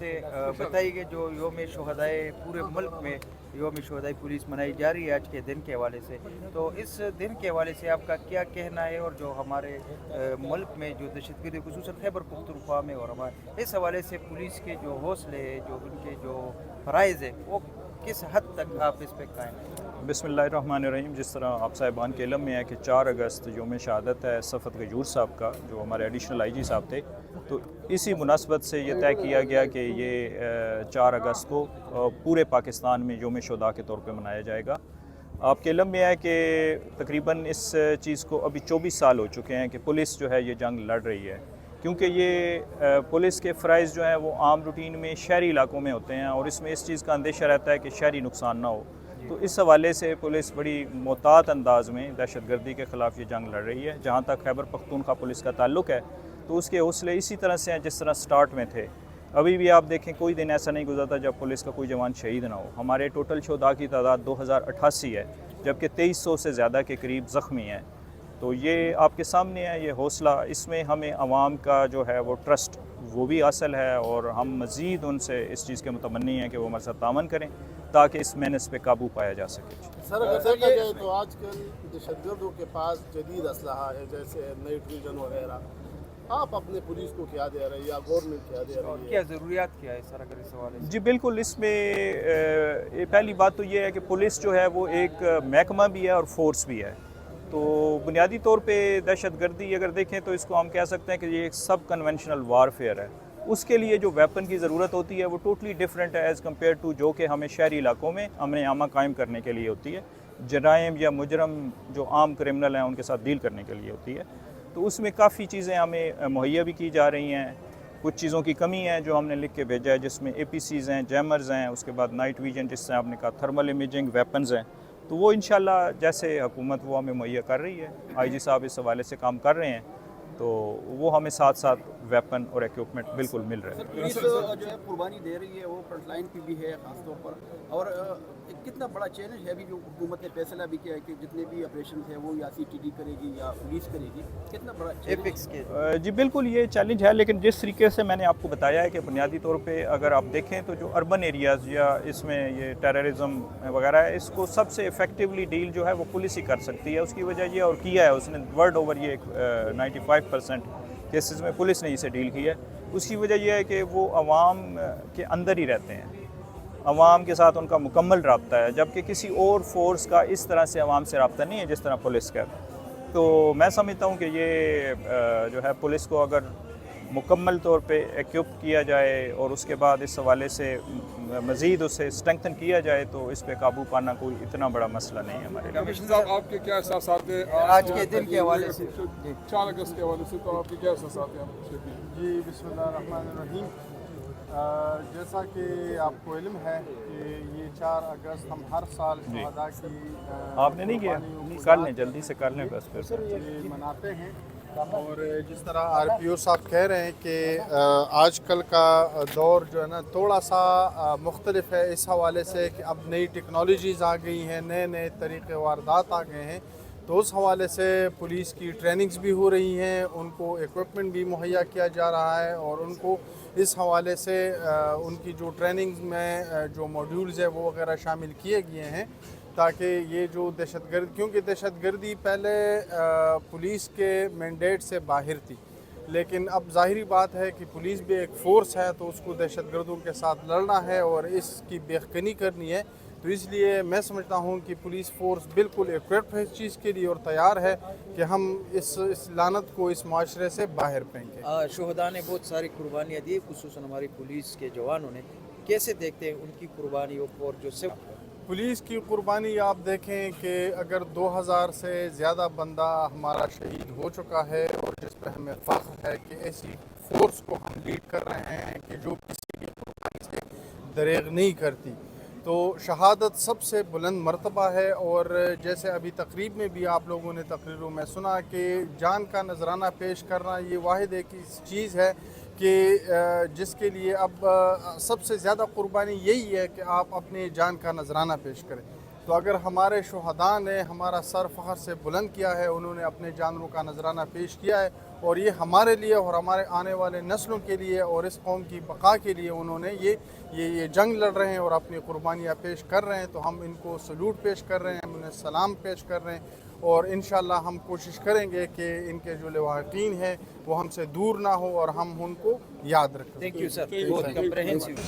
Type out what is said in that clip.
से बताइए कि जो योम शुहदाए पूरे मुल्क में योम शुहदाए पुलिस मनाई जा रही है आज के दिन के हवाले से, तो इस दिन के हवाले से आपका क्या कहना है? और जो हमारे मुल्क में जो दहशतगर्दी खुसूसन खैबर पख्तूनख्वा में और हमारे इस हवाले से पुलिस के जो हौसले जो उनके जो फ़राइज़ है वो किस हद तक आप इस पर कायम हैं? बिस्मिल्लाहिर्रहमानिर्रहीम। जिस तरह आप साहिबान के इल्म में है कि 4 अगस्त यौम शहादत है सफ़त गयूर साहब का, जो हमारे एडिशनल आईजी साहब थे, तो इसी मुनासबत से ये तय किया गया कि ये 4 अगस्त को पूरे पाकिस्तान में यौम शुहदा के तौर पे मनाया जाएगा। आपके इल्म में है कि तकरीबन इस चीज़ को अभी 24 साल हो चुके हैं कि पुलिस जो है ये जंग लड़ रही है, क्योंकि ये पुलिस के फ़राइज़ जो हैं वो आम रूटीन में शहरी इलाकों में होते हैं और इसमें इस चीज़ का अंदेशा रहता है कि शहरी नुकसान ना हो। तो इस हवाले से पुलिस बड़ी मोहतात अंदाज़ में दहशतगर्दी के ख़िलाफ़ ये जंग लड़ रही है। जहाँ तक खैबर पख्तूनख्वा पुलिस का ताल्लुक़ है तो उसके हौसले इसी तरह से हैं जिस तरह स्टार्ट में थे। अभी भी आप देखें कोई दिन ऐसा नहीं गुजरता जब पुलिस का कोई जवान शहीद ना हो। हमारे टोटल शुहदा की तादाद 2088 है, जबकि 2300 से ज़्यादा के करीब ज़ख्मी हैं। तो ये आपके सामने है, ये हौसला, इसमें हमें आवाम का जो है वो ट्रस्ट वो भी हासिल है और हम मज़ीद उनसे इस चीज़ के मुतमन्नी हैं कि वो हमारे साथ तामन करें ताकि इस मेहनत पे काबू पाया जा सके। सर अगर देखा जाए तो आजकल दहशतगर्दों के पास जदीद असलहा है, जैसे नाइट विजन वगैरह। आप अपने पुलिस को क्या दे रही है या गवर्नमेंट क्या दे रही है? क्या ज़रूरियात क्या है सर अगर इस हवाले से? जी बिल्कुल, इसमें पहली बात तो ये है कि पुलिस जो है वो एक महकमा भी है और फोर्स भी है। तो बुनियादी तौर पे दहशतगर्दी अगर देखें तो इसको हम कह सकते हैं कि ये एक सब कन्वेंशनल वारफेयर है। उसके लिए जो वेपन की ज़रूरत होती है वो टोटली डिफरेंट है एज़ कम्पेयर टू जो कि हमें शहरी इलाकों में अमन आमा कायम करने के लिए होती है, जराइम या मुजरम जो आम क्रिमिनल हैं उनके साथ डील करने के लिए होती है। तो उसमें काफ़ी चीज़ें हमें मुहैया भी की जा रही हैं। कुछ चीज़ों की कमी है जो हमने लिख के भेजा है, जिसमें APCs हैं, जैमर्स हैं, उसके बाद नाइट विजन जिससे आपने कहा, थर्मल इमेजिंग वेपन्स हैं। तो वो इंशाल्लाह जैसे हुकूमत वो हमें मुहैया कर रही है, IG साहब इस हवाले से काम कर रहे हैं, तो वो हमें साथ साथ वेपन और इक्विपमेंट बिल्कुल मिल रहे हैं। पुलिस जो है कुर्बानी दे रही है, वो फ्रंट लाइन की भी है ख़ास तौर पर, और कितना बड़ा चैलेंज है अभी जो हुकूमत ने फैसला भी किया है कि जितने भी ऑपरेशन है वो या CTD करेगी या पुलिस करेगी, कितना बड़ा एपिक्स के जी बिल्कुल ये चैलेंज है, लेकिन जिस तरीके से मैंने आपको बताया है कि बुनियादी तौर पे अगर आप देखें तो जो अर्बन एरियाज़ या इसमें ये टेररिज्म वगैरह है, इसको सबसे इफ़ेक्टिवली डील जो है वो पुलिस ही कर सकती है। उसकी वजह ये और किया है उसने वर्ल्ड ओवर ये 95% केसेस में पुलिस ने इसे डील किया है। उसकी वजह यह है कि वो आवाम के अंदर ही रहते हैं, आवाम के साथ उनका मुकम्मल रब्ता है, जबकि किसी और फोर्स का इस तरह से आवाम से रब्ता नहीं है जिस तरह पुलिस का। तो मैं समझता हूँ कि ये जो है पुलिस को अगर मुकम्मल तौर पे इक्विप किया जाए और उसके बाद इस हवाले से मज़ीद उसे स्ट्रेंथन किया जाए तो इस पे काबू पाना कोई इतना बड़ा मसला नहीं है हमारे लिए। कमिश्नर साहब, आपके क्या एहसास हैं आज के दिन के हवाले से? 4 अगस्त के हवाले से, तो आपके क्या एहसास हैं? जी बिस्मिल्लाहिर्रहमानिर्रहीम। जैसा कि आपको इल्म है कि ये 4 अगस्त हम हर साल शुहदा की आपने नहीं किया, कर लें जल्दी से कर लें बस फिर ये मनाते हैं। और जिस तरह RPO साहब कह रहे हैं कि आजकल का दौर जो है ना थोड़ा सा मुख्तलिफ है इस हवाले से कि अब नई टेक्नोलॉजीज़ आ गई हैं, नए नए तरीक़े वारदात आ गए हैं, तो उस हवाले से पुलिस की ट्रेनिंग्स भी हो रही हैं, उनको इक्विपमेंट भी मुहैया किया जा रहा है और उनको इस हवाले से उनकी जो ट्रेनिंग्स में जो मॉड्यूल्स है वो वगैरह शामिल किए गए हैं ताकि ये जो दहशतगर्द, क्योंकि दहशतगर्दी पहले पुलिस के मैंडेट से बाहर थी, लेकिन अब ज़ाहिरी बात है कि पुलिस भी एक फ़ोर्स है तो उसको दहशतगर्दों के साथ लड़ना है और इसकी बेखनी करनी है। तो इसलिए मैं समझता हूँ कि पुलिस फ़ोर्स बिल्कुल इक्विप्ड है इस चीज़ के लिए और तैयार है कि हम इस लानत को इस माशरे से बाहर फेंकें। शुहदा ने बहुत सारी कुर्बानियाँ दी, खुसूसन हमारी पुलिस के जवानों ने, कैसे देखते हैं उनकी कुर्बानियों को? और जो सिर्फ पुलिस की कुर्बानी आप देखें कि अगर 2000 से ज़्यादा बंदा हमारा शहीद हो चुका है और जिस पर हमें फ़ख्र है कि ऐसी फ़ोर्स को हम लीड कर रहे हैं कि जो किसी भी कुर्बानी से दरेग नहीं करती, तो शहादत सबसे बुलंद मर्तबा है। और जैसे अभी तकरीब में भी आप लोगों ने तकरीरों में सुना कि जान का नजराना पेश करना ये वाहिद एक चीज़ है कि जिसके लिए अब सबसे ज़्यादा कुर्बानी यही है कि आप अपनी जान का नजराना पेश करें। तो अगर हमारे शुहदा ने हमारा सर फ़ख्र से बुलंद किया है, उन्होंने अपने जानवरों का नजराना पेश किया है اور یہ ہمارے لیے اور ہمارے آنے والے نسلوں کے لیے اور اس قوم کی بقا کے لیے انہوں نے یہ جنگ لڑ رہے ہیں اور اپنی قربانیاں پیش کر رہے ہیں. تو ہم ان کو سلوٹ پیش کر رہے ہیں, ہم انہیں سلام پیش کر رہے ہیں, اور انشاءاللہ ہم کوشش کریں گے کہ ان کے جو لواحقین ہیں وہ ہم سے دور نہ ہو اور ہم ان کو یاد رکھیں. Thank you, sir. Both comprehensive.